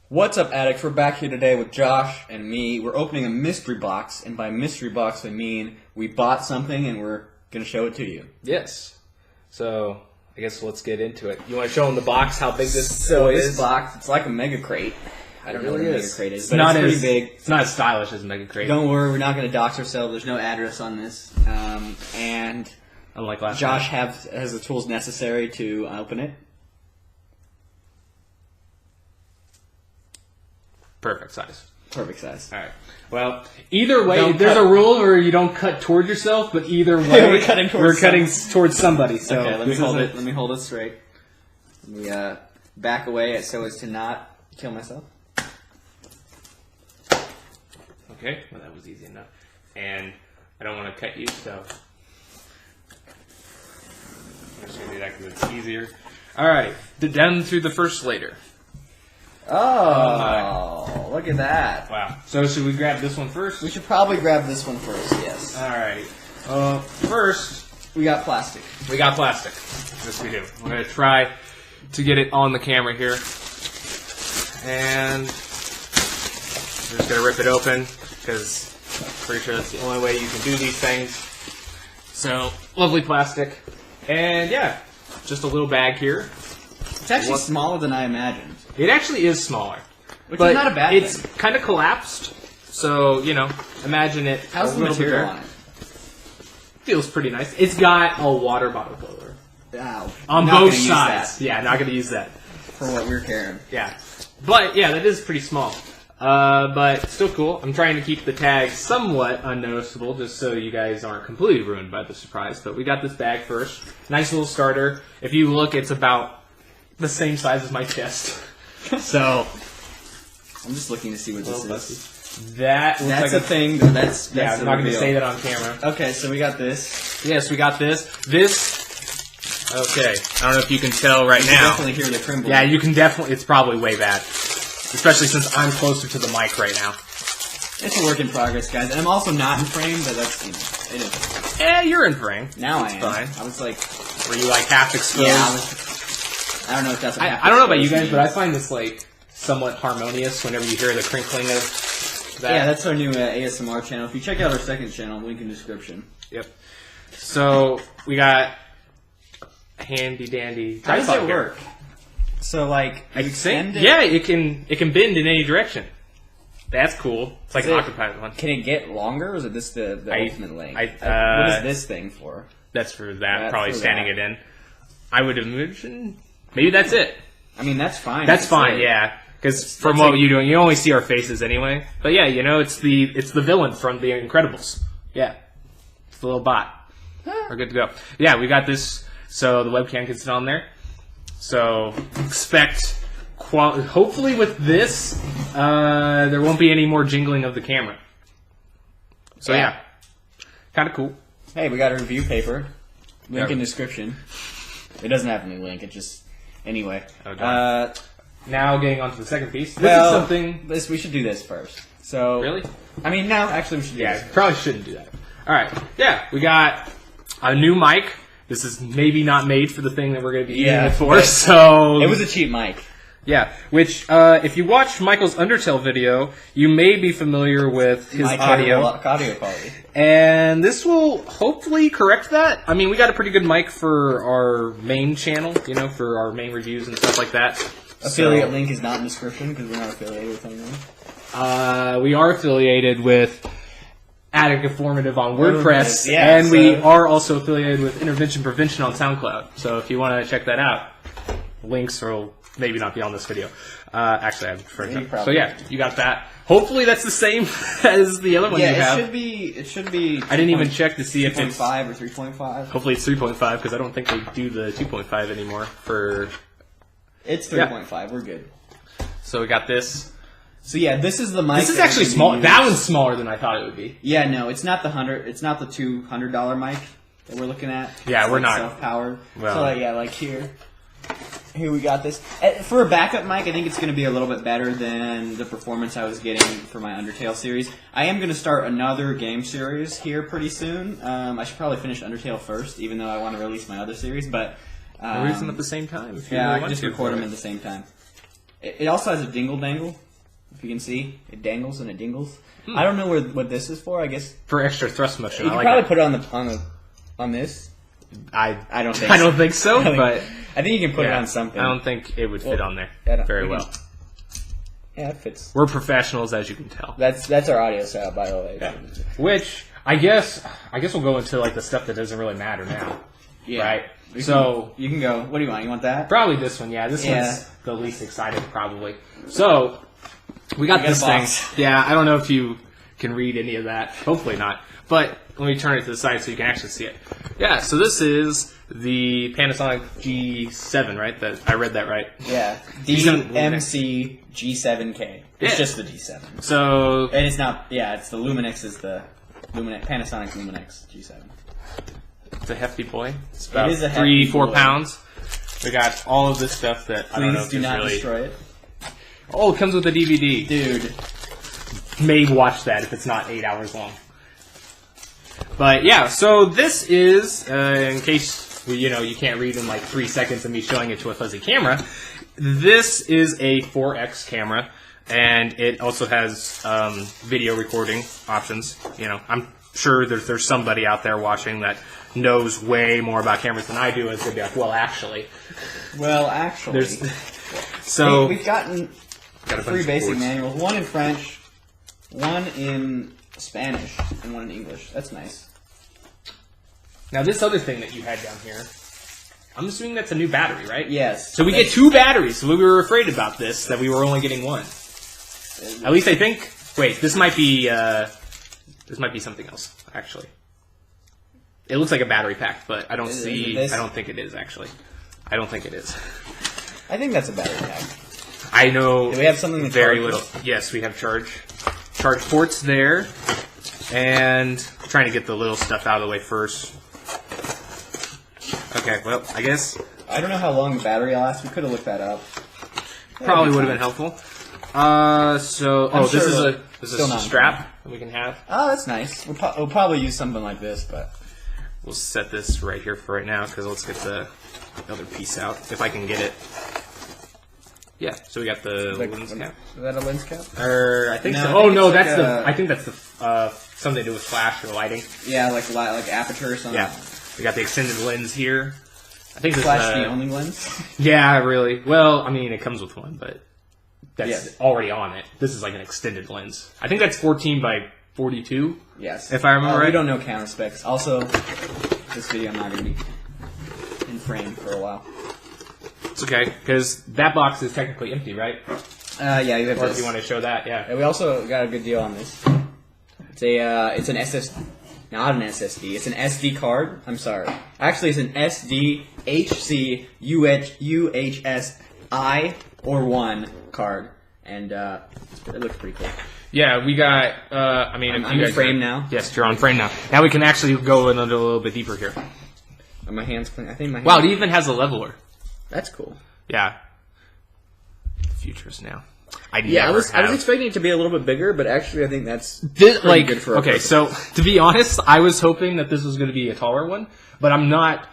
What's up, Addicts? We're back here today with Josh and me. We're opening a mystery box, and by mystery box I mean we bought something and we're going to show it to you. Yes. So, I guess let's get into it. You want to show them the box, how big this toy is? This box, it's like a Mega Crate. I don't know what a Mega Crate is, but it's pretty big. It's not as stylish as a Mega Crate. Don't worry, we're not going to dox ourselves. There's no address on this. And unlike last Josh time. has the tools necessary to open it. Perfect size. Perfect size. All right. Well, either way, there's a rule where you don't cut toward yourself, but either way, we're cutting towards somebody. So okay, let me hold it. Let me hold it straight. Let me back away so as to not kill myself. Okay. Well, that was easy enough. And I don't want to cut you, so I'm just gonna do that because it's easier. All right. Down through the first later. Oh, look at that. Wow. So should we grab this one first? We should probably grab this one first, yes. Alright. First, we got plastic. We got plastic. Yes, we do. We're going to try to get it on the camera here. And we're just going to rip it open because I'm pretty sure that's the only way you can do these things. So, lovely plastic. And yeah, just a little bag here. It's actually smaller than I imagined. It actually is smaller. Which is not a bad thing. It's kind of collapsed, so, you know, imagine it. How's the material on it? Feels pretty nice. It's got a water bottle holder. Ow. On both sides. Yeah, not going to use that. For what we're carrying. Yeah. But, yeah, that is pretty small. But still cool. I'm trying to keep the tag somewhat unnoticeable, just so you guys aren't completely ruined by the surprise. But we got this bag first. Nice little starter. If you look, it's about the same size as my chest. So, I'm just looking to see what this is. That's like a thing. Though. That's yeah. I'm not going to say that on camera. Okay, so we got this. Yes, we got this. Okay, I don't know if you can tell right now. You can definitely hear the crimbling. Yeah, you can definitely. It's probably way bad, especially since I'm closer to the mic right now. It's a work in progress, guys. And I'm also not in frame, but that's it is. Yeah, you're in frame. Now I am. Fine. I was like, were you like half exposed? Yeah, I don't know if that's. I don't know about you guys, but I find this like somewhat harmonious whenever you hear the crinkling of that. Yeah, that's our new ASMR channel. If you check out our second channel, link in description. Yep. So we got a handy dandy. How does it work? So like, I think yeah, it can bend in any direction. That's cool. It's like an occupied one. Can it get longer, or is it this the ultimate length? What is this thing for? That's for that. Probably standing it in. I would imagine. Maybe that's it. I mean, that's fine. That's fine, yeah. Because from what you're doing, you only see our faces anyway. But yeah, you know, it's the villain from The Incredibles. Yeah. It's the little bot. We're good to go. Yeah, we got this, so the webcam can sit on there. So expect, hopefully with this, there won't be any more jingling of the camera. So yeah. Kind of cool. Hey, we got a review paper. Link in description. It doesn't have any link. It just anyway. Now getting on to the second piece. This is something. We should do this first. So really, I mean, no. Actually, we should. Probably shouldn't do that. All right. Yeah, we got a new mic. This is maybe not made for the thing that we're going to be using it for. So it was a cheap mic. Yeah, which if you watched Michael's Undertale video, you may be familiar with his audio quality. And this will hopefully correct that. I mean, we got a pretty good mic for our main channel, you know, for our main reviews and stuff like that. Affiliate link is not in the description because we're not affiliated with anyone. We are affiliated with Addict Informative on WordPress, and we are also affiliated with Intervention Prevention on SoundCloud. So if you want to check that out, links will maybe not be on this video. Actually, I'm afraid. So yeah, you got that. Hopefully that's the same as the other one you have. It should be. I didn't even check to see if it's 2.5 or 3.5. Hopefully it's 3.5 because I don't think they do the 2.5 anymore for. It's 3.5. We're good. So we got this. So yeah, this is the mic. This is actually small. That one's smaller than I thought it would be. Yeah, no, it's not the $100. It's not the $200 mic that we're looking at. Yeah, we're not self-powered. Well, so yeah, like here we got this. For a backup mic, I think it's going to be a little bit better than the performance I was getting for my Undertale series. I am going to start another game series here pretty soon. I should probably finish Undertale first, even though I want to release my other series. But release them at the same time. Yeah, I can just record them at the same time. It also has a dingle dangle. If you can see, it dangles and it dingles. I don't know what this is for. I guess For extra thrust motion. you I can like probably it. put it on this. I don't think I so. don't think so, but I think you can put it yeah, on something. I don't think it would fit on there I don't- very we can- well. Yeah, it fits. We're professionals, as you can tell. That's our audio setup, by the way. Which I guess we'll go into like the stuff that doesn't really matter now, Yeah. right? You So can, you can go. What do you want? You want that? probably this one, yeah. This Yeah. one's the least excited, probably. So we got We got this a thing. box. Yeah, I don't know if you can read any of that. Hopefully not. But let me turn it to the side so you can actually see it. Yeah. So this is the Panasonic G7, right? That I read that right. Yeah. G7 DMC G7K. It's Yeah. just the G7. So And it's not. Yeah, it's the Luminex is the Panasonic Luminex G7. it's a hefty boy. It's about is a hefty 3-4 boy. pounds. We got all of this stuff that I don't know Please if do is not really. destroy it, Oh, it comes with a DVD. dude. May watch that if it's not 8 hours long. But yeah, so this is in case you can't read in like 3 seconds of me showing it to a fuzzy camera. This is a 4X camera, and it also has video recording options. I'm sure there's somebody out there watching that knows way more about cameras than I do. It's gonna be like, well, actually, Well, actually, so we've gotten got a bunch 3 of basic boards. manuals. One in French, one in Spanish, and one in English. That's nice. Now this other thing that you had down here, I'm assuming that's a new battery, right? Yes. So we get 2 batteries. So we were afraid about this, that we were only getting 1. At least I think. Wait, this might be something else. Actually, it looks like a battery pack, but I don't Is it see. this? I don't think it is actually. I don't think it is. I think that's a battery pack. I know. Do we have something to very charge little? this? Yes, we have charge ports there, and trying to get the little stuff out of the way first. Okay, well, I guess I don't know how long the battery lasts. We could have looked that up. probably would have been helpful. This is sure a still not strap that we can have. Oh, that's nice. We'll probably use something like this, but We'll set this right here for right now because let's get the other piece out if I can get it. Yeah, so we got the lens cap. Is that a lens cap? Or I think No, so. I Oh think no, it's that's like the. a- I think that's the something to do with flash or lighting. Yeah, like aperture or something. Yeah, we got the extended lens here. I think this Flash the only lens. Yeah, really. Well, I mean, it comes with one, but that's Yes. already on it. This is like an extended lens. I think that's 14 by 42. Yes. If I remember We right. don't know camera specs. Also, this video I'm not going to be in frame for a while. It's okay because that box is technically empty, right? Yeah, you have Or if this. you want to show that, yeah. And we also got a good deal on this. It's an SSD, not an SSD. It's an SD card. I'm sorry. Actually, it's an SDHC UHSI or 1 card, and it looks pretty cool. Yeah, we got. I mean, if I'm you in guys frame are- now. Yes, you're on frame now. Now we can actually go in a little bit deeper here. Are my hands clean? I think my hands. Wow, it even has a leveler. That's cool. Yeah. Futures now. Yeah, I was have. expecting it to be a little bit bigger, but actually I think that's This, pretty like, good for a okay, person. so to be honest, I was hoping that this was going to be a taller one, but I'm not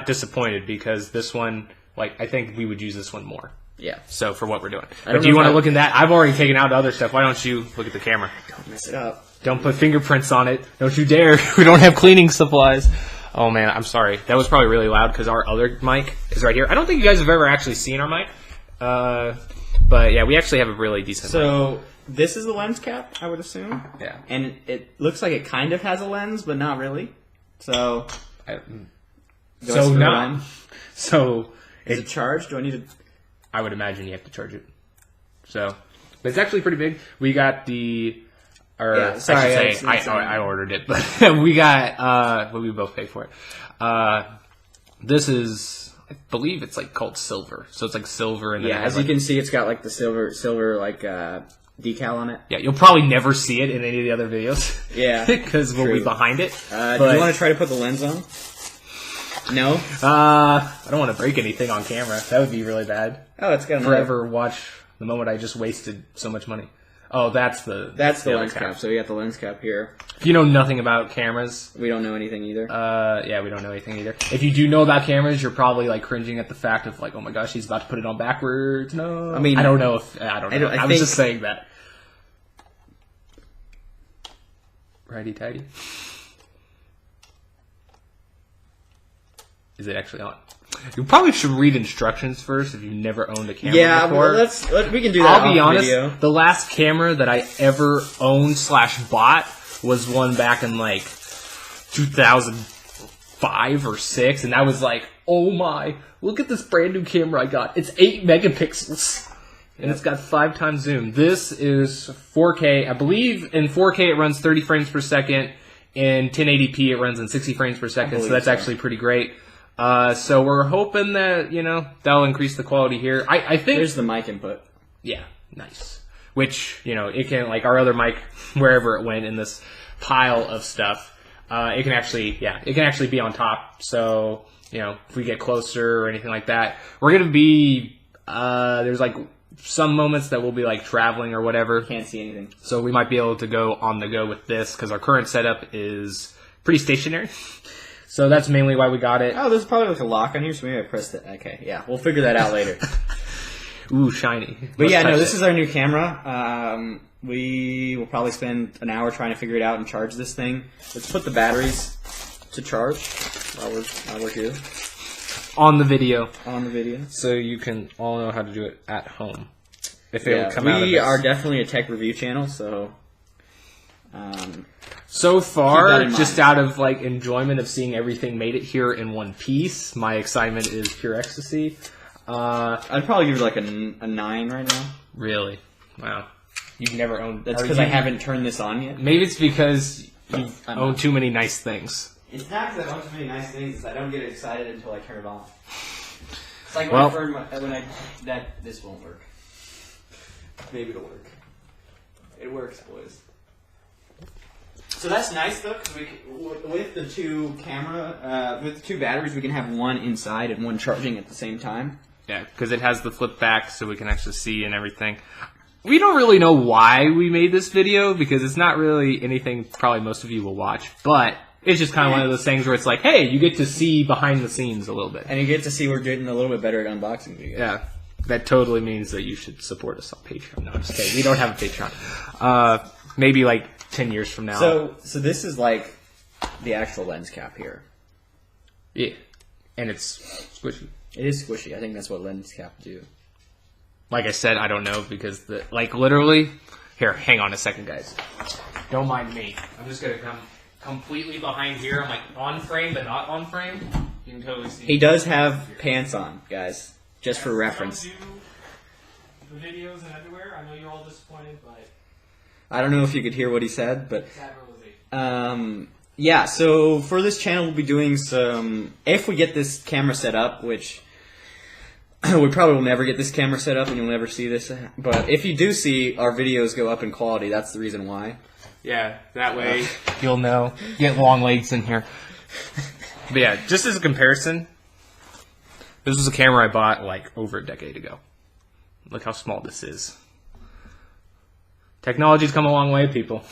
disappointed because this one, like, I think we would use this one more. Yeah. So for what we're doing. don't But do know you if want to I- look in that? I've already taken out other stuff. Why don't you look at the camera? Don't mess it up. Don't put fingerprints on it. Don't you dare. We don't have cleaning supplies. Oh man, I'm sorry. That was probably really loud because our other mic is right here. I don't think you guys have ever actually seen our mic. But yeah, we actually have a really decent mic. So this is the lens cap, I would assume. Yeah. And it looks like it kind of has a lens, but not really. So do I So screw it no. on? So Is it charged? Do I need to? I would imagine you have to charge it. So, but it's actually pretty big. We got the, or Yeah, sorry, I should say, it's- I ordered it, but we got, well, we both paid for it. This is, I believe it's like called silver. So it's like silver and then Yeah, it has as you like, can see, it's got like the silver like decal on it. yeah, you'll probably never see it in any of the other videos. Yeah, Because we'll be true. behind it. Do But- you want to try to put the lens on? No. I don't want to break anything on camera. That would be really bad. Oh, it's got another. Forever watch the moment I just wasted so much money. Oh, that's the lens cap. So we got the lens cap here. If you know nothing about cameras, we don't know anything either. Yeah, we don't know anything either. If you do know about cameras, you're probably like cringing at the fact of like, oh my gosh, he's about to put it on backwards. No, I mean, I don't know. I was just saying that. Righty tighty. Is it actually on? You probably should read instructions first if you've never owned a camera before. Well, we can do that. I'll be honest, the last camera that I ever owned / bought was one back in like 2005 or 6, and I was like, oh my, look at this brand new camera I got. It's 8 megapixels. And it's got 5 times zoom. This is 4K. I believe in 4K it runs 30 frames per second. In 1080p it runs in 60 frames per second, so that's actually pretty great. So we're hoping that, that'll increase the quality here. I think... There's the mic input. Yeah, nice. Which, it can, like our other mic, wherever it went in this pile of stuff, it can actually be on top. So, if we get closer or anything like that, we're going to be, there's like some moments that we'll be like traveling or whatever. Can't see anything. So we might be able to go on the go with this because our current setup is pretty stationary. So that's mainly why we got it. Oh, there's probably like a lock on here, so maybe I pressed it. Okay, yeah, we'll figure that out later. Ooh, shiny. But yeah, no, this is our new camera. We will probably spend an hour trying to figure it out and charge this thing. Let's put the batteries to charge while we're here. On the video. On the video. So you can all know how to do it at home. If it Yeah, will come out of we this. are definitely a tech review channel, so... So far, in just mind. out of like enjoyment of seeing everything made it here in one piece, my excitement is pure ecstasy. I'd probably give it like a 9 right now. Really? Wow. You've never owned... That's because I haven't turned this on yet. Maybe it's because you've owned too many nice things. It's not because I own too many nice things, it's I don't get excited until I turn it on. It's like Well- this won't work. Maybe it'll work. It works, boys. So that's nice though, because with the two with the two batteries, we can have one inside and one charging at the same time. Yeah, because it has the flip back so we can actually see and everything. We don't really know why we made this video, because it's not really anything probably most of you will watch, but it's just kind of one of those things where it's like, hey, you get to see behind the scenes a little bit. And you get to see we're getting a little bit better at unboxing videos. Yeah, that totally means that you should support us on Patreon. No, I'm just kidding. We don't have a Patreon. Maybe like 10 years from now. So this is like the actual lens cap here. Yeah, and it's squishy. It is squishy. I think that's what lens caps do. Like I said, I don't know because literally. Here, hang on a second, guys. Don't mind me. I'm just gonna come completely behind here. I'm like on frame, but not on frame. You can totally see. He does have pants on, guys, just for reference. I don't do the videos and everywhere. I know you're all disappointed, but I don't know if you could hear what he said, but sad realization. yeah. So for this channel, we'll be doing some. If we get this camera set up, which we probably will never get this camera set up, and you'll never see this. But if you do see our videos go up in quality, that's the reason why. Yeah, that way you'll know. Get long legs in here. But yeah, just as a comparison, this was a camera I bought like over a decade ago. Look how small this is. Technology's come a long way, people.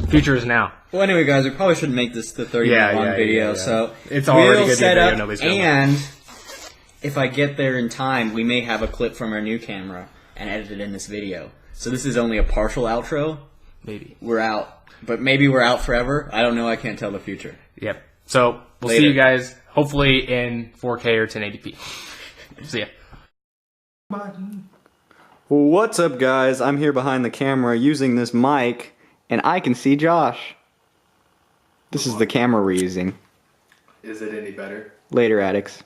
Future is now. Well, anyway, guys, we probably shouldn't make this the 30-minute long video. Yeah. So it's already we'll good set video. up, Nobody's gonna and if I get there in time, we may have a clip from our new camera and edit it in this video. So this is only a partial outro. Maybe. We're out. But maybe we're out forever. I don't know. I can't tell the future. Yep. So we'll see you guys hopefully in 4K or 1080p. See ya. What's up, guys? I'm here behind the camera using this mic, and I can see Josh. This is the camera we're using. Is it any better? Later, Addicts.